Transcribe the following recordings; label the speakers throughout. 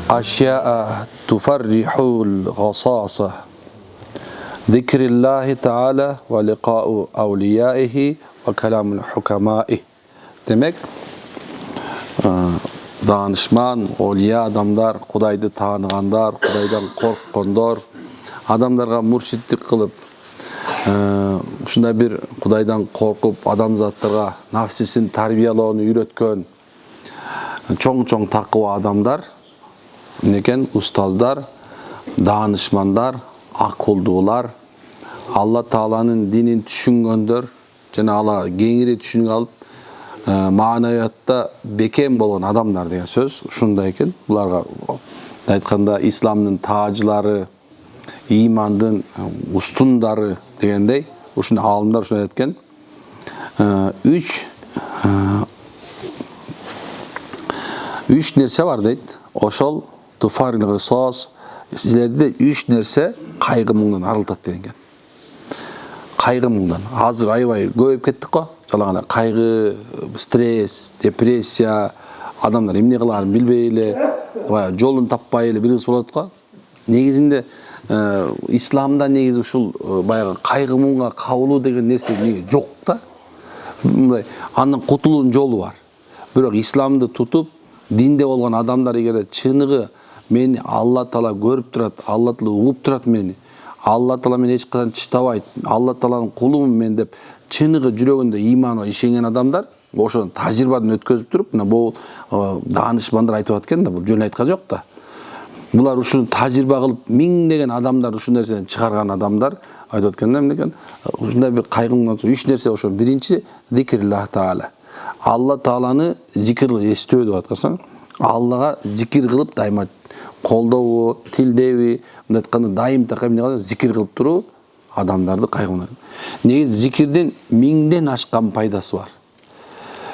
Speaker 1: أشياء تفرح الغصاصة ذكر الله تعالى ولقاء أوليائه وكلام الحكمائه. Demek danışman, oliya adamlar, Kudaydı tanıganlar, Kudaydan korkkanlar, adamlarga murşitlik kılıp, şunda bir Kudaydan korkup adamzatlarga nafsisin tarbiyalığını üretken çoğ takva adamlar, neken ustazlar, danışmanlar, akıldılar, Allah Taala'nın dinini düşüngöndür, jana ala kеңири түшүнүп алып, маанавиятта бекем болгон адамдар деген сөз ушундай экен. Буларга айтканда исламдын таажылары, имандын устундары дегендей, ушуну алымдар ушуну айткен. Üç nerse var deyт. Ошол туфарил гысос, силерде üç nerse кайгы муңдан арылтат деген. Кайгы муңдан. Азыр аябай көбөйүп кеттик го. Жалагана кайгы, стресс, депрессия, адамдар эмне кыларын билбей эле, жолун таппай эле бир кыз болот го. Негизинде исламда негизи ушул баягы кайгы муңга кабылуу деген нерсе жок да. Мындай анын кутулуунун жолу бар. Бирок исламды тутуп, динде болгон адамдар эгер чыныгы мени Алла Таала көрүп турат, Алла Таала угуп турат мени, Алла Таала мени эч качан чыштабайт, Алла Тааланын кулумун мен деп чыныгы жүрөгүндө иманы ишенген адамдар ошо тажрыйбадан өткөзүп туруп, мына бул данышмандар айтып аткан да, бул жөн айткан жок да. Булар ушуну тажрыйба кылып, миңдеген адамдар ушул нерсени чыгарган адамдар айтып атканда эмне экен? Ушундай бир кайгыңдан соң үч нерсе ошо. Биринчи зикрлах Таала. Алла Тааланы зикир эстөө деп аткансаң, Аллага зикир кылып дайыма колдообу, тилдеби, мындай айтканда дайым такай эмне кылып зикир кылып туруу адамдарды кайгынан. Негизи зикирден миңден ашкан пайдасы бар.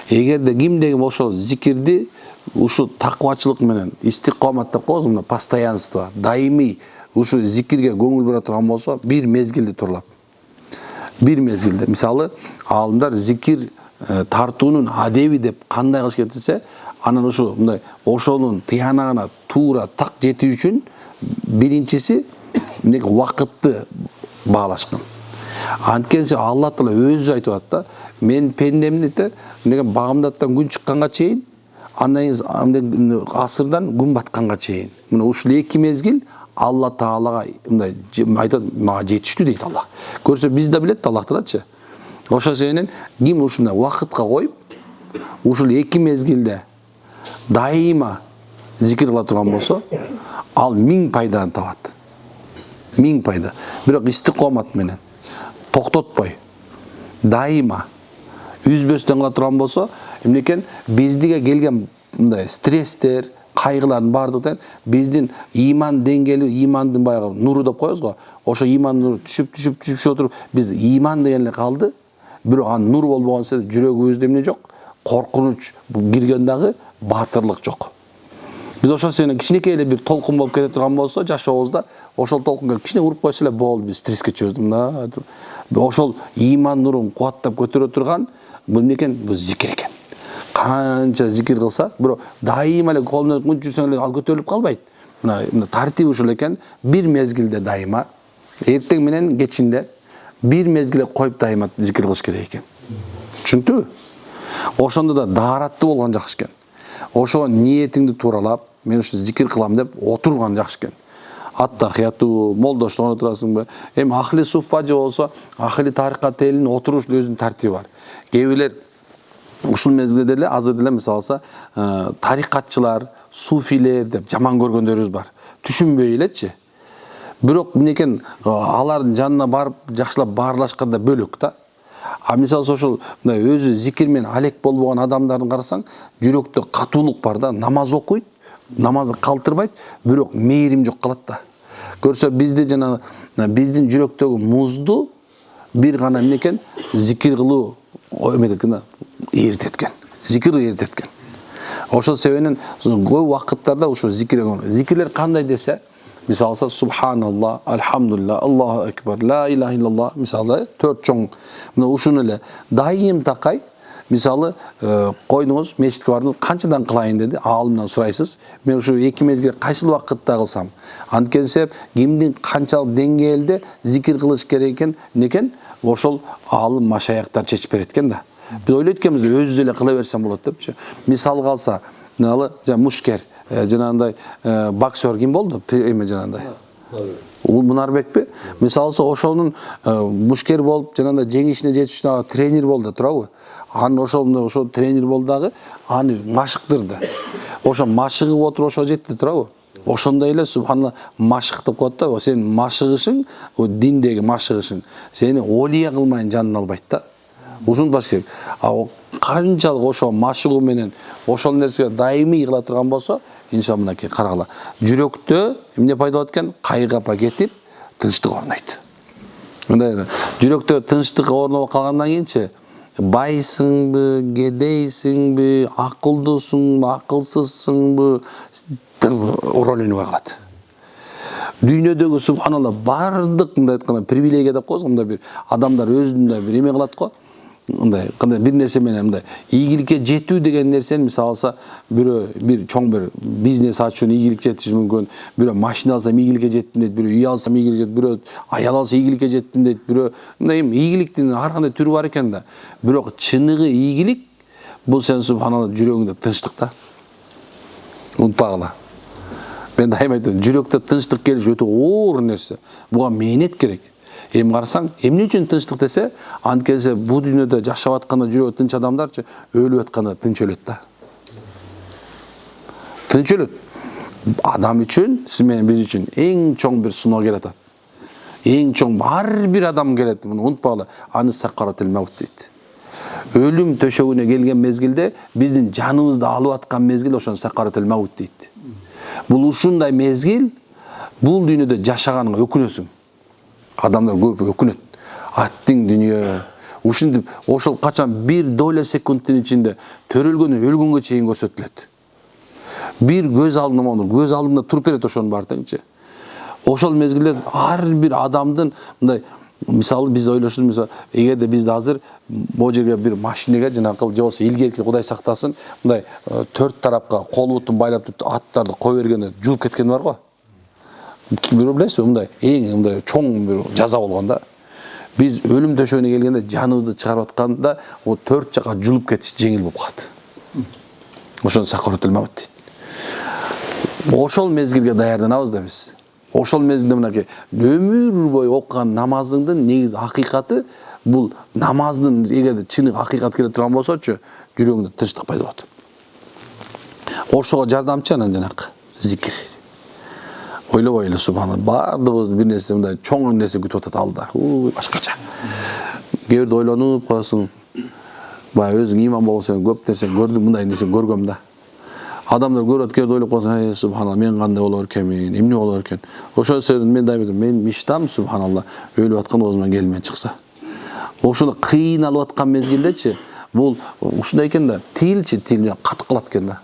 Speaker 1: Эгерде кимде ошол зикирди ушу таквачылык менен истикомат деп коебуз, мына постоянство, дайымый ушу зикирге көңүл бура турган болсо, бир мезгилде турлап. Бир мезгилде. Мисалы, алымдар зикир тартуунун адеби деп кандай кылыш керек десе, анан ушу мындай ошонун тыянагына туура так жетүү үчүн биринчиси мындай убакытты баалашкан. Анткенсе Алла Таала өзү айтып атты, мен пендемди деген багымдаттан күн чыкканга чейин, андан кийин асырдан күн батканга чейин. Мына ушул эки мезгил Алла Таалага мындай айтат, мага жетиштүү дейт Аллах. Көрсө биз да билет Аллахтырачы. Ошол себептен ким ушундай убакытка коюп, ушул эки мезгилде дайыма зикир кыла турган болсо, ал миң пайданы табат. Миң пайда. Бирок истикомат менен токтотпой, дайыма үзбөстөн кыла турган болсо, эмне экен? Биздиге келген мындай стресстер, кайгылардын бардыгы биздин иман деңгээли, имандын баягы нуру деп коебуз го. Ошо иман нуру түшүп отуруп, биз иман деген эле калды. Бирок ан нур болбогон сен жүрөгүбүздө эмне жок? Коркунуч кирген дагы баатырлык жок. Biz ошол сенен кичинекей эле бир толкун болуп кете турган болсо, жашообузда ошол толкунга кичине уруп койсо эле болду, биз стресске чөбүз мына. Ошол иман нурун кубаттап көтөрө турган бул эмне экен? Бул зикир экен. Канча зикир кылса, бирок дайыма эле колуна күн жүрсөң эле ал көтөрүлүп калбайт. Мына тартиби ушул экен. Бир мезгилде дайыма, эртең менен кечинде бир мезгилде коюп дайыма зикир кылыш керек экен. Түшүндүңбү? Ошондо да даараттуу болгон жакшы экен. Ошо ниетиңди тууралап, мен ушу зикир кылам деп отурган жакшы экен. Аттахияту, молдоштон отурасыңбы? Эми ахли суффажы болсо, ахли тарикат элин отуруш өзүнүн тартиби бар. Кээ бирлер ушул мезгилде эле азыр деле мисалса, тарикатчылар, суфилер деп жаман көргөндөрүбүз бар. Түшүнбөй элечи. Бирок эмнекен алардын жанына барып, жакшылап баарлашканда бөлөк да. А мисалы ошол мындай өзү зикир менен алек болбогон адамдардын карасаң, жүрөктө катуулук бар да, намаз окуйт, намазды калтырбайт, бирок мээрим жок калат да. Көрсө бизде жана биздин жүрөктөгү музду бир гана эмне экен? Зикир кылуу эметкен, эритеткен. Зикир эритеткен. Ошол себептен көп убакыттарда ушул зикирлер кандай десе, мисалса субханалла, альхамдулилlah, Аллаху акбар, ла илаха иллаллах, мисалы 4 чоң. Мына ушуну эле дайым такай Мисалы, койдуңуз мечитке бардыңыз, канчадан кылайын деди, аалымдан сурайсыз. Мен ушу 2 мезгил кайсыл вакытта кылсам? Анткенсе, кимдин канчалык деңгээлде зикир кылыш керек экен, ошол аалым машаяктар чечип берет экен да. Биз ойлойт экенбиз, өзүбүз эле кыла берсем болот депчи. Мисал калса, мушкер, жанагындай боксер ким болду? Эме жанагындай. Мунарбекпи? Мисалы ошонун мушкер болуп, жанагындай жеңишине жетиш үчүн тренер болду, туурабы? Ошол тренер болду дагы, аны машыктырды. Ошо машыгып отуруп ошо жетти, туурабы? Ошондой эле субханалла машыктып коет да, сен машыгышың, диндеги машыгышың, сени олия кылмайын жанын албайт да. Ушуну баш керек. Канчалык ошо машыгуу менен ошол нерсеге даимий кыла турган болсо, иншалла мынакей карагыла. Жүрөктө эмне пайда болот экен? Кайгапа кетип, тынчтык орнойт. Мындай жүрөктө тынчтык орноп калгандан кийинчи байсыңбы, кедейсиңби, акылдуусуңбу, акылсызсыңбы, ролунуга калат. Дүйнөдөгү субханалла бардык мындай айтканда привилегия деп коебуз, мындай бир адамдар өзүндөй бир эме кылат го. Мындай кандай бир нерсе менен мындай ийгиликке жетүү деген нерсени мисалы алса, бирөө бир чоң бир бизнес ачууну ийгиликке жетиши мүмкүн, бирөө машина алсам ийгиликке жеттим дейт, бирөө үй алсам ийгиликке жеттим, бирөө аял алса ийгиликке жеттим дейт, бирөө мындай ийгиликтин ар кандай түрү бар экен да. Бирок чыныгы ийгилик бул сен субханалла жүрөгүңдө тынчтык да. Унутпагыла. Мен дайыма айтам, жүрөктө тынчтык келиш өтө оор нерсе. Буга мээнет керек. Эми карасаң, эмне үчүн тынчтык десе, анткенсе бул дүйнөдө жашап атканда жүрөгү тынч адамдарчы өлүп атканда тынч өлөт да. Тынч өлөт. Адам үчүн, сиз менен биз үчүн эң чоң бир сыноо келет атат. Эң чоң ар бир адам келет, муну унутпагыла. Аны сакаратыл маут дейт. Өлүм төшөгүнө келген мезгилде биздин жаныбызды алып аткан мезгил ошону сакаратыл маут дейт. Бул ушундай мезгил, бул дүйнөдө жашаганыңа өкүнөсүң. Адамдар көп өкүнөт. Аттың дүйнө, ушинтип ошол качан бир доля секундтун ичинде төрөлгөнү өлгөнгө чейин көрсөтүлөт. Бир көз алдында туруп берет ошонун баары теңчи. Ошол мезгилде ар бир адамдын мындай мисалы биз ойлошубуз, мисалы эгерде бизде азыр могу жерге бир машинеге жанакы же болбосо илгерки Кудай сактасын, мындай 4 тарапка кол бутун байлап аттарды кое бергенде жууп кеткен бар го. Бирөө билесизби, мындай эң мындай чоң бир жаза болгондо биз өлүм төшөгүнө келгенде жаныбызды чыгарып атканда о 4 жака жулуп кетиш жеңил болуп калат. Ошону сакаратыл маут дейт. Ошол мезгилге даярданабыз да биз. Ошол мезгилде мынакей өмүр бою окуган намазыңдын негизи акыйкаты бул намаздын эгерде чыны акыйкат келе турган болсочу, жүрөгүңдө тынчтык пайда болот. Ошого жардамчы анан жанакы зикир. Ойлобой эле субханалла, баардыгыбыз бир нерсе мындай чоң нерсе күтүп атат алда. Башкача. Кээ бирде ойлонуп коесуң, баягы өзүң иман болсоң көп нерсе көрдүм, мындай нерсе көргөм да. Адамдар көрөт, кээ бирде ойлоп коесуң, субханалла, мен кандай болор экенмин, эмне болор экен. Ошол себептен мен дайыма мен мечтам субханалла, өлүп аткан оозуман келмей чыкса. Ошону кыйналып аткан мезгилдечи, бул ушундай экен да, тил кат кылат экен да.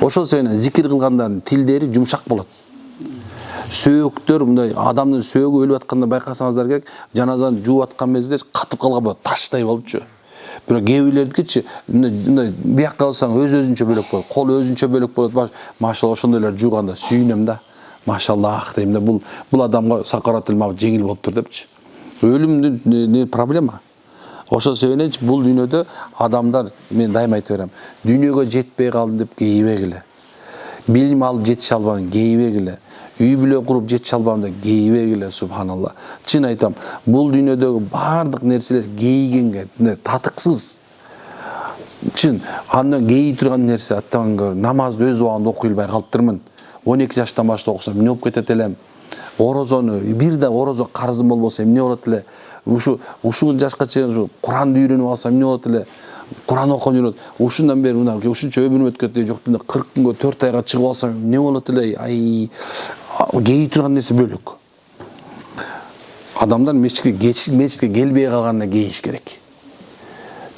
Speaker 1: Ошол себептен зикир кылгандардын тилдери жумшак болот. Сөөктөр мындай адамдын сөөгү өлүп атканда байкасаңыздар керек, жаназаны жууп аткан мезгилде катып калган болот, таштай болупчу. Бирок кээ бирлердикичи мындай биякка алсаң өзүнчө бөлөк болот, кол өзүнчө бөлөк болот. Машалла ошондойлор жууганда сүйүнөм да. Машаллах дейм да, бул адамга сакаратыл маут жеңил болуптур депчи. Өлүмдүн проблема. Ошол себептен бул дүйнөдө адамдар, мен дайыма айтып берем, дүйнөгө жетпей калдым деп кейбегиле. Билим алып жетише албадым, кейбегиле. Үй бүлө куруп жетише албадым деп кейбегиле, субханалла. Чын айтам, бул дүйнөдөгү бардык нерселер кейгенге, татыксыз. Чын, андан кейи турган нерсе аттан көрүп, намазды өз убагында окуй албай калыптырмын. 12 жаштан баштап окусам эмне болуп кетет элем? Орозону, бир да орозо карызым болбосо эмне болот эле? Ушул жашка чейин Куранды үйрөнүп алсам эмне болот эле? Куран окуп үйрөнөт. Ушундан бери мына ушунча өмүрүм өткөн де жок деле 40 күнгө 4 айга чыгып алсам эмне болот эле? Ай, кейи турган нерсе бөлөк. Адамдар мечитке келбей калганына кейиш керек.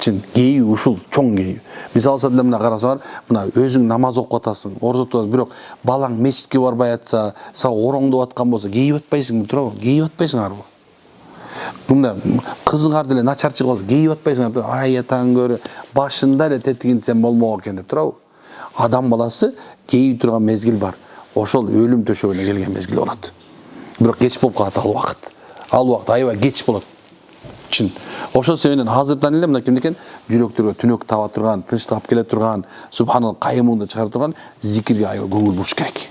Speaker 1: Чын, кейи ушул чоң кейи. Мисалы деле мына карасаңар, мына өзүң намаз окуп атасың, орозо тутасың, бирок балаң мечитке барбай атса, сага ороңдоп аткан болсо, кейип атпайсыңбы, туурабы? Кейип атпайсыңарбы? Мына кызыңар деле начар чыгып алса, кейип атпайсыңар да, ай атаң көрө, башында эле тетигинсем болмок экен деп турабы. Адам баласы кейип турган мезгил бар. Ошол өлүм төшөгүнө келген мезгил болот. Бирок кеч болуп калат ал убакыт. Ал убакыт аябай кеч болот. Чын. Ошол себептен азырдан эле мына кимдекен жүрөктөргө түнөк таба турган, тынчтык алып келе турган, субханалла кайымыңды чыгара турган зикирге аябай көңүл буруш керек.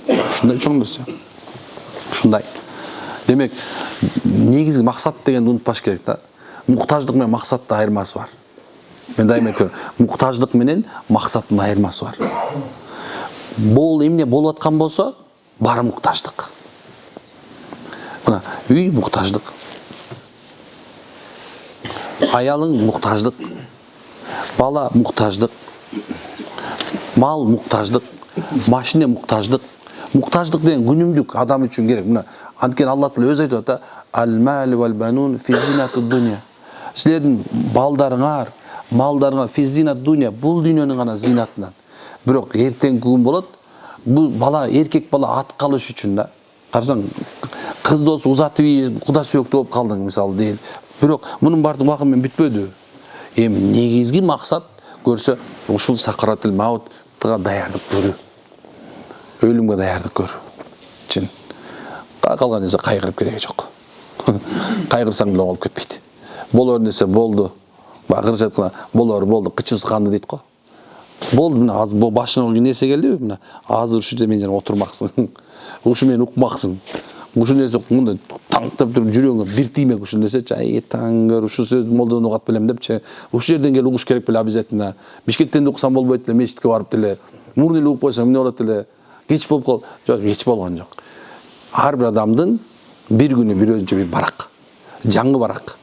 Speaker 1: Ушундай чоң нерсе. Ушундай. Демек, негизги максат дегенди унутпаш керек да. Муктаждык менен максаттын айырмасы бар. Мен дайым айтам, муктаждык менен максаттын айырмасы бар. Бул эмне болуп аткан болсо, баары муктаждык. Мына үй муктаждык. Аялың муктаждык. Бала муктаждык. Мал муктаждык. Машина муктаждык. Муктаждык деген күнүмдүк адам үчүн керек. Мына анткени Алла Таала өзү айтып атат: "Ал-мал вал банун фи зинатуд дуnya." Силердин балдарыңар, малдарыңар фи зинат дуnya, бул дүйнөнүн гана зинатынан. Бирок эртеңки күн болот. Бул бала, эркек бала ат калыш үчүн да. Карасаң, кыз болсо узатып куда сүйөктүү болуп калдың мисалы дейт. Бирок мунун баардыгы убакыт менен бүтпөдү. Эми негизги максат көрсө ушул сакаратыл маутга даярдык көрүү. Өлүмгө даярдык көрүү. Чын. Калган нерсе кайгырып кереги жок. Кайгырсаң деле болуп кетпейт. Болор нерсе болду. Кыргызча айтканда болду, кычыбыз канды дейт го. Болду, мына азыр башыңа нерсе келдиби? Мына азыр ушу жерде мен жана отурмаксың. Ушу мени укмаксың. Ушу нерсе мындай таңктап туруп жүрөгүңө бир тиймек ушул нерсечи. Ай таңгыр ушу сөздү молдон угат белем депчи. Ушул жерден келип угуш керек беле обязательно. Бишкектен де уксам болбойт эле, мечитке барып деле. Мурун эле угуп койсоң эмне болот эле? Кеч болуп кал. Жок, кеч болгон жок. Ар бир адамдын бир күнү бир өзүнчө бир барак. Жаңы барак.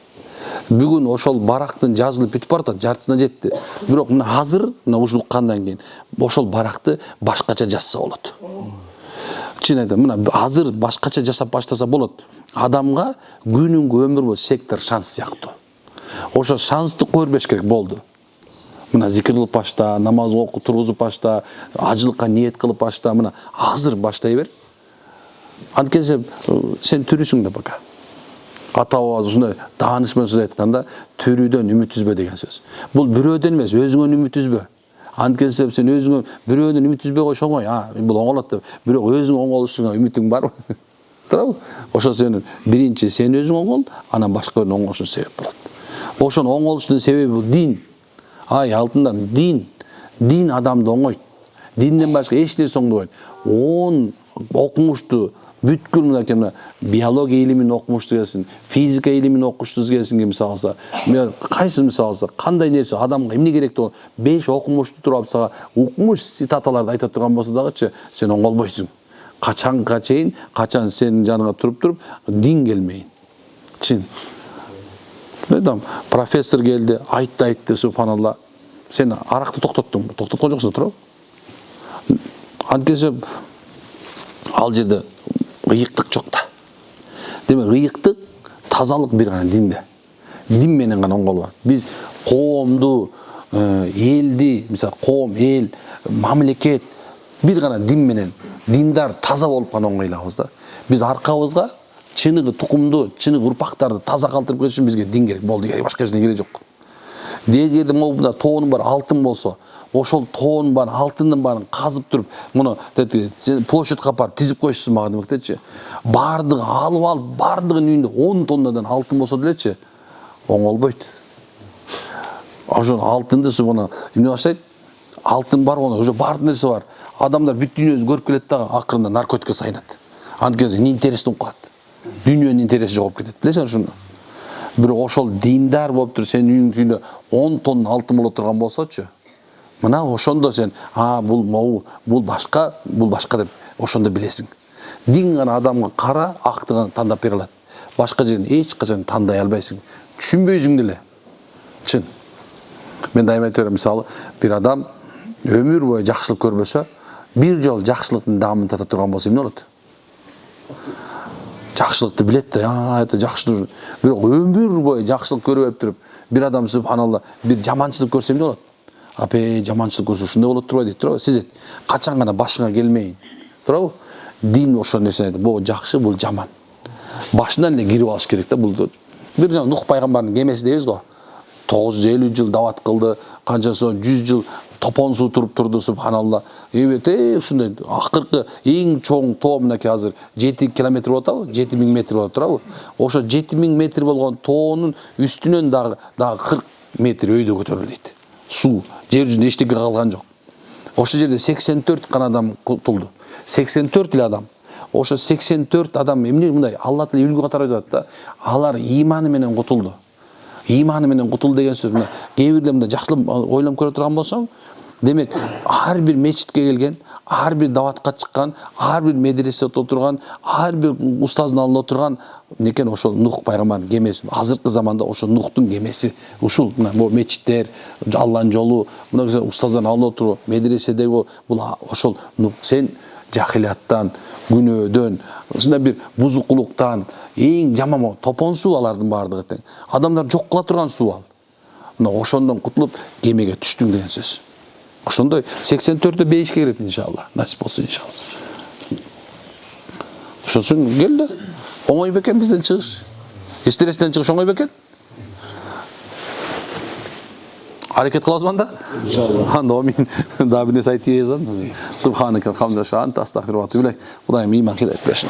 Speaker 1: Бүгүн ошол барактын жазылып бүтүп баратат, жартысына жетти. Бирок мына азыр, мына ушул уккандан кийин ошол баракты башкача жазса болот. Чын айтам, мына азыр башкача жасап баштаса болот. Адамга күнүнгө өмүр бою сектор шанс сыяктуу. Ошо шансты көрбөш керек болду. Мына зикир кылып башта, намаз окуп тургузуп башта, ажылыкка ниет кылып башта, мына азыр баштай бер. Анткени сен түрүсүң да бака. Ата бабабыз ушундай даанышман сөз айтканда, түрүдөн үмүт үзбө деген сөз. Бул бирөөдөн эмес, өзүңөн үмүт үзбө. Анткени сен өзүңөн бирөөдөн үмүт үзбөй койсоң оңой, бул оңолот деп. Бирок өзүң оңолушуңа үмүтүң барбы? Туурабы? Ошо сенин биринчи сен өзүң оңол, анан башка бирөөнүн оңолушуна себеп болот. Ошонун оңолушунун себеби бул дин. Ай алтындар, дин адамды оңойт. Динден башка эч нерсе оңдобойт. 10 окумушту бүткүл мына биология илимин окумушту келсин, физика илимин окушту келсин, мисалы алса, мен кайсы мисалы алса, кандай нерсе адамга эмне керек деген 5 окумушту туруп сага укмуш цитаталарды айта турган болсо дагычы сен оңолбойсуң. Качанга чейин, качан сенин жаныңа туруп дин келмейин. Чын. Мен профессор келди, айтты, субханалла. Сен аракты токтоттуң, токтоткон жоксуң, туруп. Анткени ал жерде ыйыктык жок да. Демек, ыйыктык, тазалык бир гана динде. Дин менен гана оңолот. Биз коомду, элди, мисалы, коом, эл, мамлекет бир гана дин менен, диндар таза болуп гана оңойлабыз да. Биз аркабызга чыныгы тукумду, чыныгы урпактарды таза калтырып кетиш үчүн бизге дин керек, болду керек, башка нерсе керек жок. Дегенде могу тоонун баары алтын болсо, ошол тоонун баарын, алтындын баарын казып туруп, муну площадька апарып тизип коюшсуң мага демектечи. Бардыгы алып, бардыгынын үйүндө 10 тоннадан алтын болсо делечи, оңолбойт. Ошол алтынды муну эмне баштайт? Алтын бар гана, уже бар нерсе бар. Адамдар бүт дүйнөсү көрүп келет да, акырында наркотикке сайынат. Анткени интересин угуп калат. Дүйнөнүн интереси жоголуп кетет. Билесиң ушуну? Бирок ошол диндар болуп туруп, сенин үйүңдө 10 тонна алтын боло турган болсочу, мына ошондо сен, бул башка деп ошондо билесиң. Дин гана адамга кара, акты гана тандап бере алат. Башка жерден эч качан тандай албайсың. Түшүнбөйсүң деле. Чын. Мен дайым айта берем, мисалы, бир адам өмүр бою жакшылык көрбөсө, бир жол жакшылыктын даамын тата турган болсо эмне болот? Жакшылыкты билет да, это жакшы. Бирок өмүр бою жакшылык көрүп туруп, бир адам субханалла, бир жаманчылык көрсө эмне болот? Апе, жаманчылык көрсө ушундай болот турбайбы дейт, туурабы? Сиз качан гана башыңа келмейин. Туурабы? Дин ошол нерсени айтат. Бул жакшы, бул жаман. Башынан эле кирип алыш керек да, бул Bir Nuh пайгамбардын кемеси дейбиz го. 950 жыл дават кылды, канча соң 100 жыл топон суу туруп турду, субханалла. Ушундай акыркы эң чоң тоо мынакей азыр 7 километр болуп атабы? 7000 метр болуп турабы? Ошо 7000 метр болгон тоонун үстүнөн дагы 40 метр өйдө көтөрүлдү дейт. Суу, жер жүзүндө эчтеке калган жок. Ошол жерде 84 гана адам кутулду. 84 эле адам. Ошо 84 адам эмне мындай Алла Таала үлгү катары айтат да, алар иманы менен кутулду. Иманы менен кутулду деген сөз мына кээ бирлер мында жакшылап ойлонуп көрө турган болсоң, демек ар бир мечитке келген, ар бир даватка чыккан, ар бир медреседе отурган, ар бир устаздын алдында отурган некен ошол Нух пайгамбардын кемеси. Азыркы заманда ошо Нухтун кемеси ушул мына бул мечиттер, Алланын жолу, мына устаздардын алдында отуруп, медреседеги бул ошол Нух. Сен жахилияттан, күнөөдөн, ушундай бир бузукулуктан, эң жаман топон суу алардын баардыгы тең. Адамдар жок кыла турган суу ал. Мына ошондон кутулуп кемеге түштүң деген сөз. Ошондой 84-тө бейишке кирет иншалла. Насип болсун иншалла. Ошондон кел да. Оңой бекен бизден чыгыш. Стресстен чыгыш оңой бекен. Hareket kılavuzman da? İnşallah. Anda o min daha bir nesayeti yazan. Subhaneke elhamdülillah. Anta estağfirullah ve etûbü ileyh. Kudayım iman hilet beşin.